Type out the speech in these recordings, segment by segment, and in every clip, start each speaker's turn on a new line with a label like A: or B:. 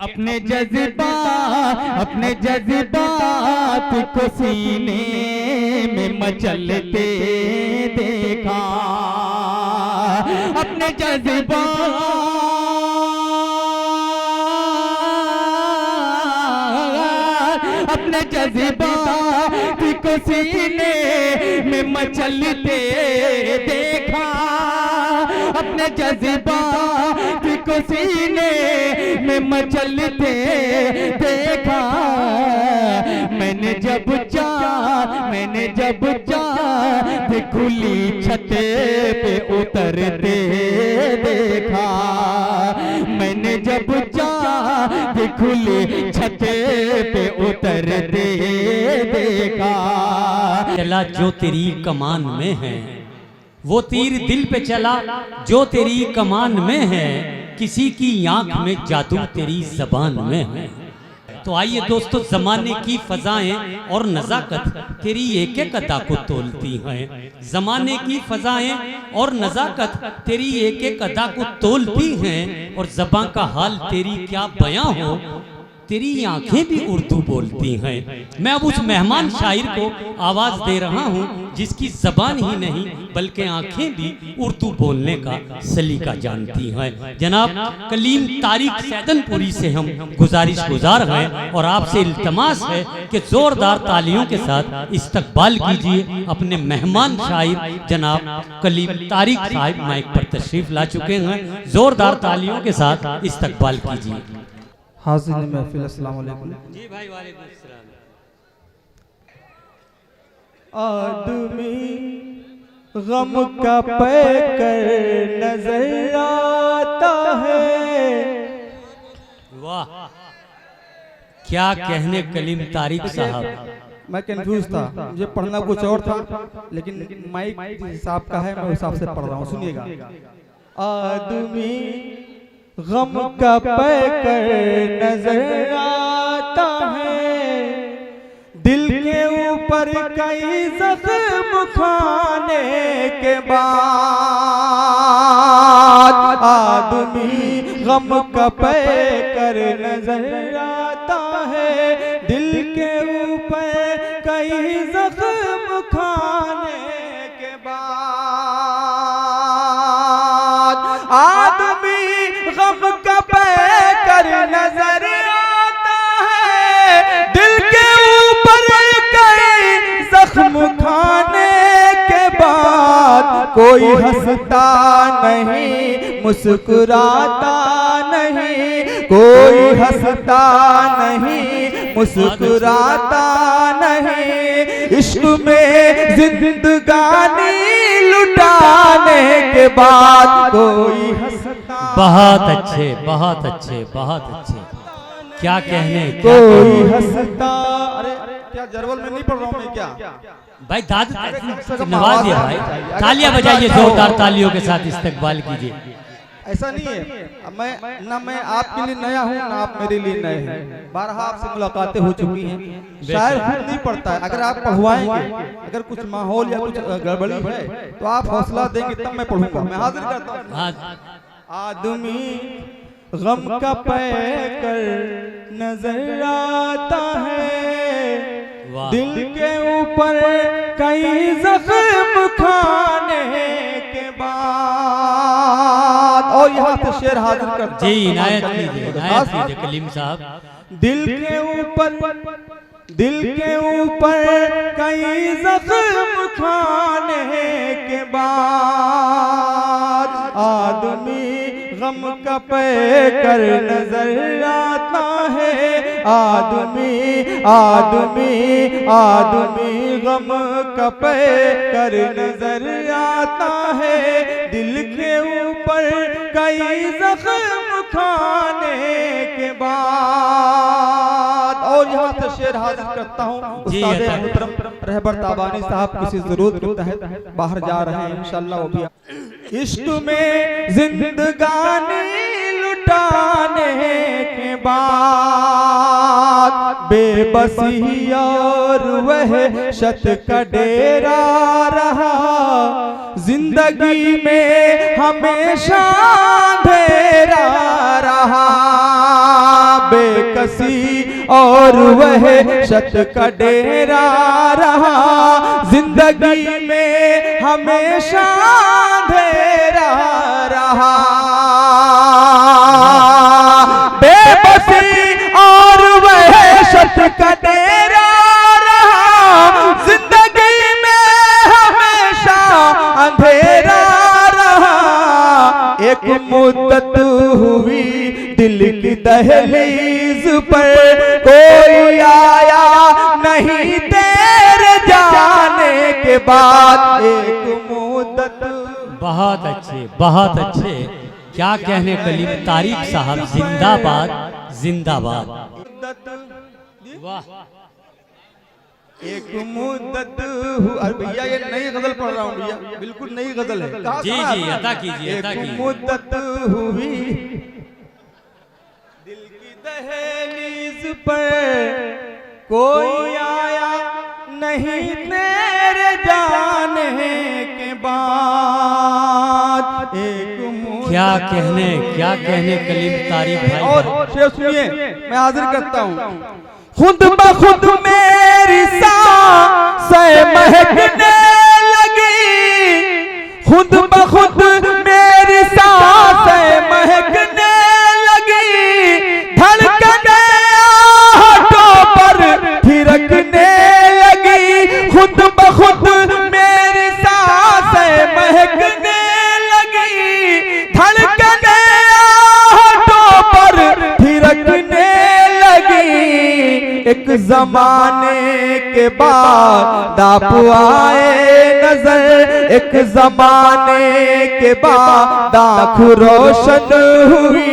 A: अपने जज्बात को सीने में मचलते देखा, अपने जज्बात को सीने में मचलते देखा, अपने जज्बात को सीने में मचलते देखा। मैंने जब चाँद खुली छत पे उतरते देखा, मैंने जब चाँद खुली छत पे उतरते देखा।
B: चला जो तेरी कमान में है, वो तीर दिल पे चला जो तेरी कमान में है, किसी की आंख में जादू तेरी जबान में है। तो आइए दोस्तों, जमाने की फजाएं और नजाकत तेरी एक एक अदा को तोलती हैं। जमाने की फजाएं और नजाकत तेरी एक एक अदा को तोलती हैं, और ज़बां का हाल तेरी क्या बयां हो, तेरी आंखें भी उर्दू बोलती हैं। मैं अब उस मेहमान शायर को आवाज दे रहा हूं जिसकी जबान ही नहीं बल्कि आंखें भी उर्दू बोलने का सलीका जानती हैं। जनाब कलीम तारिक सैदनपुरी से हम गुजारिश हैं और आपसे इल्तमास है कि जोरदार तालियों के साथ इस्तकबाल कीजिए अपने मेहमान शायर जनाब कलीम तारिक साहब माइक पर तशरीफ ला चुके हैं। जोरदार तालियों के साथ इस्तकबाल कीजिए।
C: हाज़िर महफिल, अस्सलाम वालेकुम।
B: जी भाई, वालेकुम सलाम।
C: आदमी गम का पैकर नजर आता है।
B: वाह, क्या कहने कलीम तारिक साहब।
C: मैं कंफ्यूज था, मुझे पढ़ना कुछ और था, लेकिन माइक जिस हिसाब का है मैं उस हिसाब से पढ़ रहा हूँ। सुनिएगा। आदमी गम का पैकर नजर आता है, दिल के ऊपर कई जख्म खाने के बाद। आदमी गम का पैकर नजर आता है, दिल के ऊपर कई जख्म खाने के बाद। आदमी गम का पैकर नजर आता है, दिल के ऊपर कई जख्म खाने के बाद। कोई हंसता नहीं, मुस्कुराता नहीं, कोई हंसता नहीं, मुस्कुराता नहीं। इश्क में जिंदगानी लुटाने के बाद कोई हंसता।
B: बहुत अच्छे, बहुत अच्छे, बहुत अच्छे। क्या कहने,
C: कोई हंसता। अरे क्या जरवल में नहीं पढ़ रहा हूँ मैं क्या
B: भाई? दाद नवाज दिया भाई, तालियां बजाइए जोरदार तालियों के साथ इस्तकबाल कीजिए।
C: ऐसा नहीं है, मैं आपके लिए नया हूँ ना आप मेरे लिए नए हैं। बारहा आपसे मुलाकातें हो चुकी हैं। शायर खुद नहीं पढ़ता है, अगर आप पढ़वाएंगे, अगर कुछ माहौल या कुछ गड़बड़ी है तो आप हौसला देंगे तब मैं पढ़ूंगा। मैं हाजिर करता हूँ। आदमी गम का पैकर नजर आता है, दिल के ऊपर कई जख्म खाने के बाद। और यहाँ से शेर हाजिर करता
B: जी, इनायत कीजिए कलीम साहब।
C: दिल के ऊपर कई जख्म खाने के बाद। आदमी गम का पैकर नजर आता है, आदमी गम का पैकर नजर आता है, दिल के ऊपर कई जख्म खाने के बाद। और यहाँ से शेर हाजिर करता हूँ। उस्ताद मोहतरम रहबर ताबानी साहब किसी जरूरत के तहत बाहर जा रहे हैं, इंशाअल्लाह वो भी। इश्क में जिंदगानी लुटाने के बाद, बेबसी और वहशत का डेरा रहा, जिंदगी में हमेशा अंधेरा रहा, बेकसी और वहशत का डेरा रहा। जिंदगी में हमेशा अंधेरा रहा, बेबसी और वहशत का डेरा रहा। जिंदगी में हमेशा अंधेरा रहा। एक मुद्दत हुई दिल की दहलीज पर, कोई आया नहीं तेरे जाने के बाद। एक मुद्दत।
B: बहुत अच्छे, बहुत अच्छे। क्या कहने कलीम तारिक साहब, जिंदाबाद जिंदाबाद। वाह,
C: एक मुद्दत। अरे भैया ये नई गजल पढ़ रहा हूँ भैया, बिल्कुल नई गजल है।
B: जी जी, अता कीजिए, अता
C: एक
B: कीजिए।
C: मुद्दत हुई दिल की दहलीज पर, कोई आया नहीं तेरे जाने के बाद। एक
B: क्या कहने कलीम तारिक भाई।
C: और शेर सुनिए, मैं हाजिर करता हूँ। खुद ब खुद मेरी सांसें महकने लगी, खुद ब खुद मेरी सांसें महकने लगी। धड़कने होठों पर थिरकने लगी, खुद ब खुद मेरी सांसें महकने लगी। धड़कने होठों पर थिरकने लगी। एक जमाने के बाद आप आए नजर, एक जमाने के बाद आँख रोशन हुई।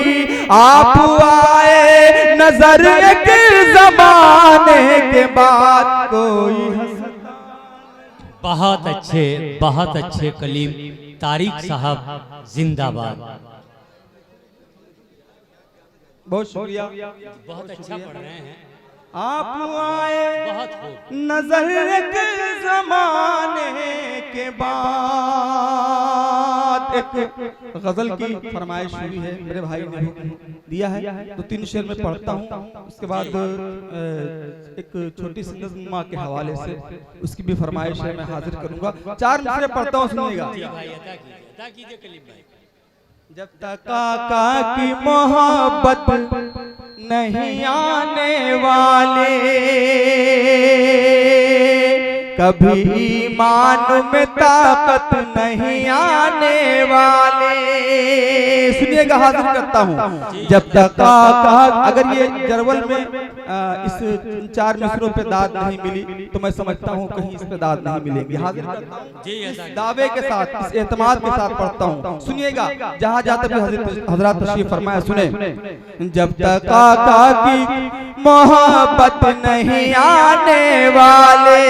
C: आप आए नजर एक जमाने के बाद, कोई हंसता।
B: बहुत अच्छे कलीम तारिक साहब, जिंदाबाद।
C: बहुत शुक्रिया,
B: बहुत अच्छा पढ़ रहे हैं
C: आप आए
B: बहुत खूब।
C: नजर एक जमाने के बाद। एक गजल की फरमाइश हुई है, मेरे भाई ने दिया है, तो 3 शेर में पढ़ता हूँ। उसके बाद एक छोटी सी नज़्म माँ के हवाले से उसकी भी फरमाइश है, मैं हाजिर करूंगा। 4 मिसरे पढ़ता हूँ, सुनिएगा।
B: अता कीजिए कलीम भाई।
C: जब तक काका की मोहब्बत नहीं आने वाले, कभी ईमान में ताकत नहीं आने वाले। सुनिएगा, हाजिर करता हूँ। जब तक काका, अगर ये जरवल में इस 4 मिसरों पे दाद नहीं मिली तो मैं समझता हूँ कहीं इस पे दाद नहीं मिलेगी। हाजिर करता हूँ, इस दावे के साथ, इस एतमाद के साथ पढ़ता हूँ। सुनिएगा, जहाँ जाते भी हजरत तशरीफ फरमाया, सुने। जब तक काका की मोहब्बत नहीं आने वाले,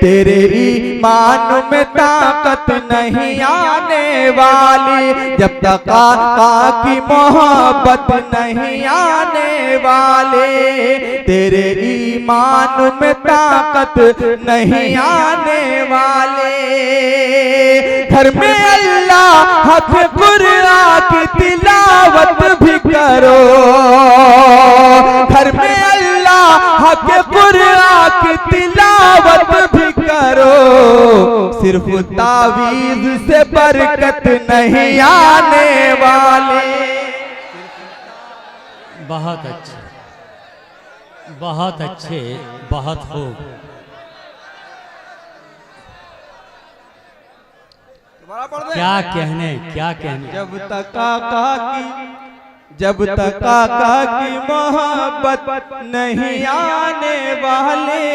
C: तेरे ईमान में ताकत नहीं आने वाली। जब तक काका की मोहब्बत नहीं आने वाले, तेरे ईमान में ताकत नहीं आने वाले। घर में अल्लाह के कुरान की तिलावत भी करो, घर में अल्लाह के कुरान की तिलावत भी करो। सिर्फ तावीज से बरकत नहीं आने वाले।
B: बहुत अच्छे, बहुत अच्छे, बहुत खूब। क्या कहने।
C: जब तक काका की मोहब्बत नहीं आने वाले,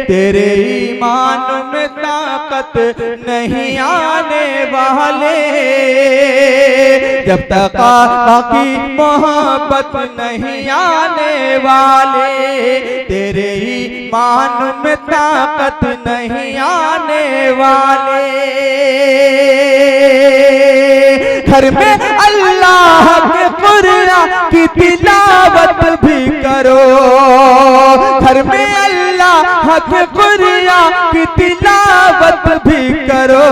C: तेरे ईमान में ताकत नहीं आने वाले। जब तक काका की मोहब्बत नहीं आने वाले, तेरे ईमान में ताकत नहीं आने वाले। घर में अल्लाह के कुरान की तिलावत भी करो, घर में अल्लाह के कुरान की तिलावत भी करो,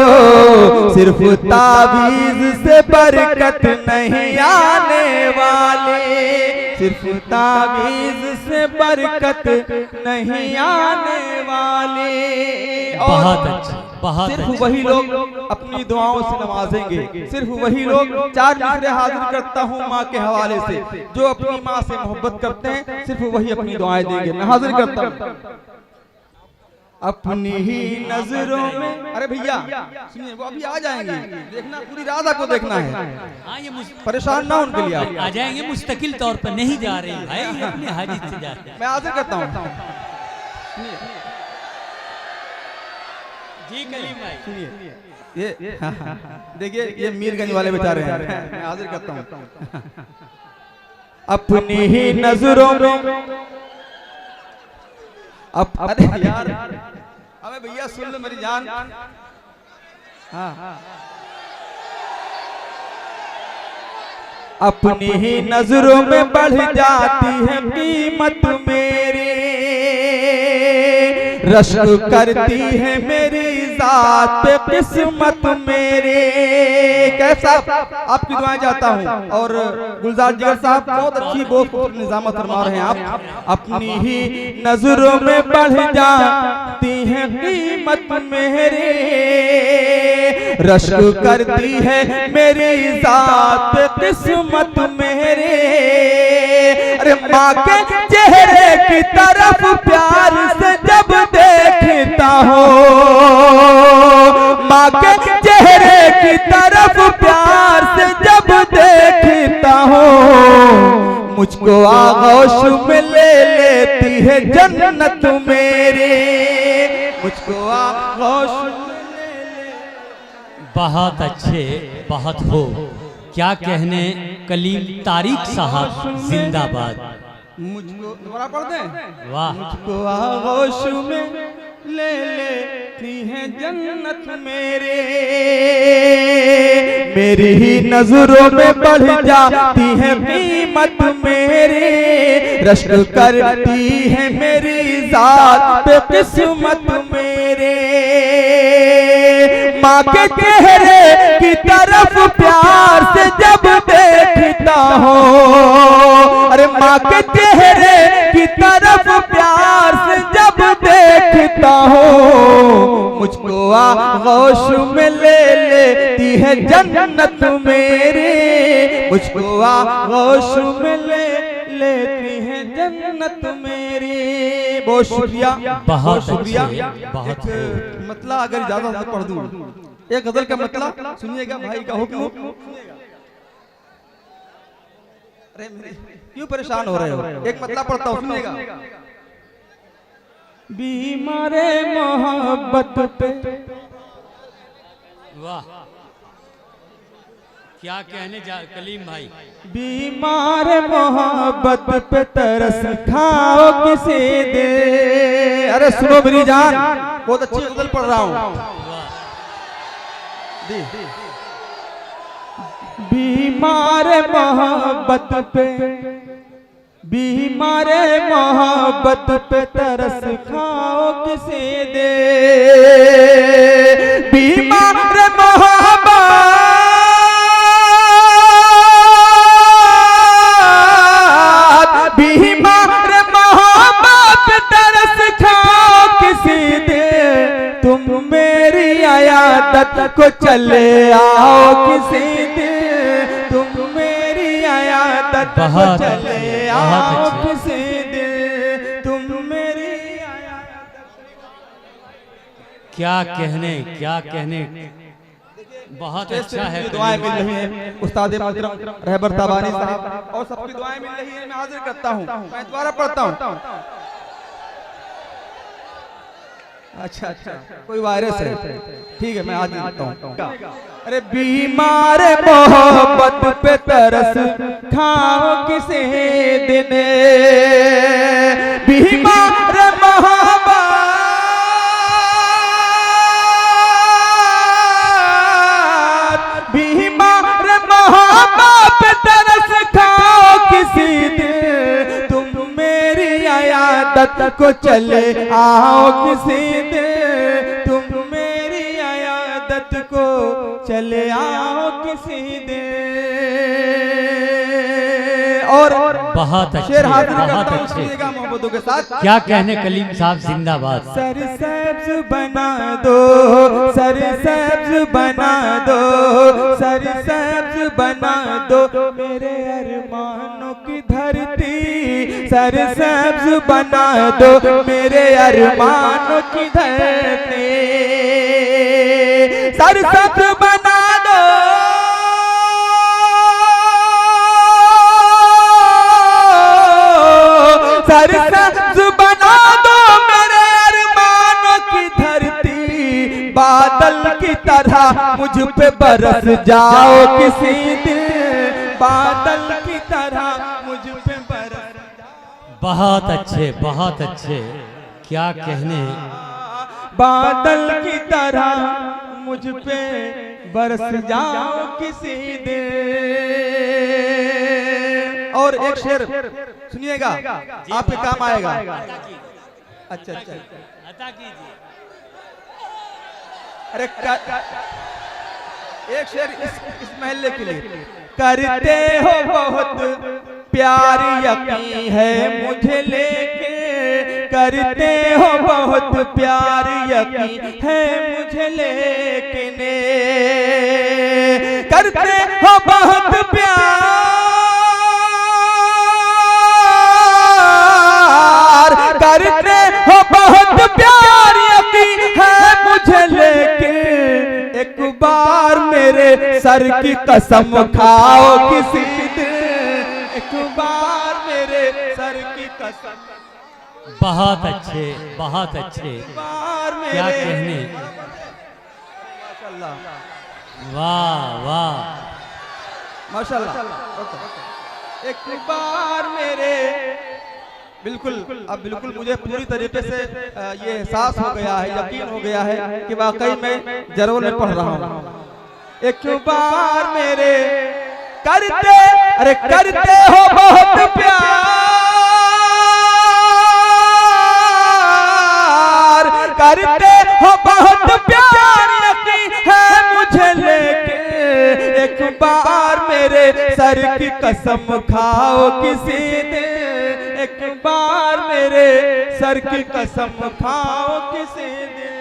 C: सिर्फ ताबीज से बरकत नहीं आने वाली, सिर्फ ताबीज से बरकत नहीं आने वाली।
B: बहुत अच्छा, बहुत
C: सिर्फ
B: अच्छा।
C: वही लोग अपनी दुआओं से नवाजेंगे, सिर्फ वही लोग 4 मिसरे हाजिर करता हूँ माँ के हवाले से, जो अपनी माँ से मोहब्बत करते हैं, सिर्फ वही अपनी दुआएं देंगे। मैं हाजिर करता हूँ अपनी ही नजरों में। अरे भैया सुनिए, वो अभी आ जाएंगे, देखना पूरी रात आपको देखना है।
B: हाँ, ये
C: परेशान ना उनके लिए आप
B: आ जाएंगे, मुस्तकिल तौर पर नहीं जा रहे हैं भाई, ये अपने हाजिर से जाते हैं।
C: मैं हाजिर करता हूँ।
B: जी कलीम भाई
C: सुनिए ये देखिए, ये मीरगंज वाले बेचारे हैं, मैं हाजिर करता हूँ। अपनी ही नजरों में अरे यार, अबे भैया सुन लो मेरी जान। हाँ, अपनी ही नजरों में बढ़ जाती है कीमत मेरी, रश्क करती है मेरी जात पे किस्मत मेरे। कैसा आपकी दुआएं चाहता हूँ। और गुलजार जिगर साहब बहुत अच्छी बहुत निजामत फरमा रहे हैं आप। अपनी ही नजरों में बढ़ जाती है कीमत मेरे, रश्क करती है मेरी जात पे किस्मत मेरे। अरे माँ के चेहरे की तरफ प्यार से जब देखता हूँ, माँ के चेहरे की तरफ प्यार से जब देखता हूँ, मुझको आगोश में ले लेती है जन्नत मेरे, मुझको आगोश में ले।
B: बहुत अच्छे, बहुत हो, क्या कहने कलीम तारिक साहब जिंदाबाद।
C: मुझको दोबारा पढ़ दें।
B: वाह,
C: मुझको आगोश में ले लेती है जन्नत मेरे, मेरी ही नजरों में बढ़ जाती है कीमत मेरे, रश्क करती है मेरी जात पे किस्मत मेरे। माँ के चेहरे की तरफ प्यार से जब देखता हूँ, अरे माँ के चेहरे की तरफ प्यार से जब देखता हूँ, मुझको आगोश में ले लेती है जन्नत मेरे, मुझको आगोश में ले लेती है जन्नत मेरी। बहुत शुक्रिया,
B: बहुत
C: शुक्रिया।
B: बहुत
C: मतलब अगर इजाजत से पढ़ दूं एक गजल का मतलब सुनिएगा, भाई का हुक्म सुनिएगा। अरे क्यों परेशान हो रहे हो, एक मतलब पढ़ता हूँ सुनिएगा। बीमारे मोहब्बत पे,
B: वाह, क्या कहने जा कलीम भाई।
C: बीमार मोहब्बत पे तरस खाओ किसी दे। अरे सुनो मेरी जान, बहुत अच्छी गजल पढ़ रहा हूँ। बीमार मोहब्बत पे, बीमार मोहब्बत पे तरस खाओ किसी दे, बीमार मोहब्बत, बीमार मोहब्बत तरस खाओ किसी दे, तुम मेरी आयादत को चले आओ किसी दे, तुम मेरी आयादत को चले आओ किसी दे, तुम मेरी आयादत।
B: क्या कहने, क्या कहने, बहुत अच्छा है।
C: दुआएं मिल रही हैं उस्ताद मोहतरम रहबर ताबानी साहब और सबकी दुआएं मिल रही हैं। मैं हाजिर करता हूँ, मैं दोबारा पढ़ता हूँ। अच्छा अच्छा, कोई वायरस है, ठीक है, मैं हाजिर करता हूँ। अरे बीमार मोहब्बत पे तरस खाओ किसी दिन, बीमार मोहब्बत, बीमार मोहब्बत पे तरस खाओ किसी दिन, तुम मेरी आयादत को चले आओ किसी दिन, चले आओ किसी दिन। और
B: बहुत अच्छे,
C: शेर हाजिर
B: बहुत
C: करता हूं,
B: अच्छे।
C: सुनिएगा मोहब्बतों के साथ।
B: क्या कहने कलीम साहब, जिंदाबाद।
C: सर सब्ज बना दो, सर सब्ज बना दो, सर सब्ज बना दो मेरे अरमानों की धरती, सर सब्ज बना दो मेरे अरमानों की धरती, सर सब्ज बना दो, सर सब्ज बना दो मेरे अरमानों की धरती, बादल की तरह मुझ पे बरस जाओ किसी दिन, बादल की तरह मुझ पे बरस जाओ।
B: बहुत अच्छे, बहुत अच्छे। क्या कहने,
C: बादल की तरह मुझ पे बरस जाओ किसी दिन। और एक शेर सुनिएगा, आपके काम आएगा। अच्छा अच्छा, अरे एक शेर इस महल्ले के लिए। करते हो बहुत प्यार यकीन है मुझे लेके, करते हो बहुत प्यार यकीन है मुझे लेकिन, करते हो बहुत प्यार, करते हो बहुत प्यार यकीन है मुझे लेकिन, एक बार मेरे सर की कसम खाओ किसी दिन, एक बार मेरे सर की कसम।
B: बहुत अच्छे, बहुत अच्छे। क्या कहने,
C: माशाल्लाह,
B: वाह वाह,
C: माशाल्लाह। एक बार मेरे, बिल्कुल अब बिल्कुल मुझे पूरी तरीके से ये एहसास हो गया है, यकीन हो गया है कि वाकई मैं जरूर में पढ़ रहा हूँ। एक बार मेरे करते, अरे करते हो बहुत प्यार, करते हो बहुत प्यार यकीन है मुझे लेके, एक बार मेरे सर की कसम खाओ किसी दिन, एक बार मेरे सर की कसम खाओ किसी दिन।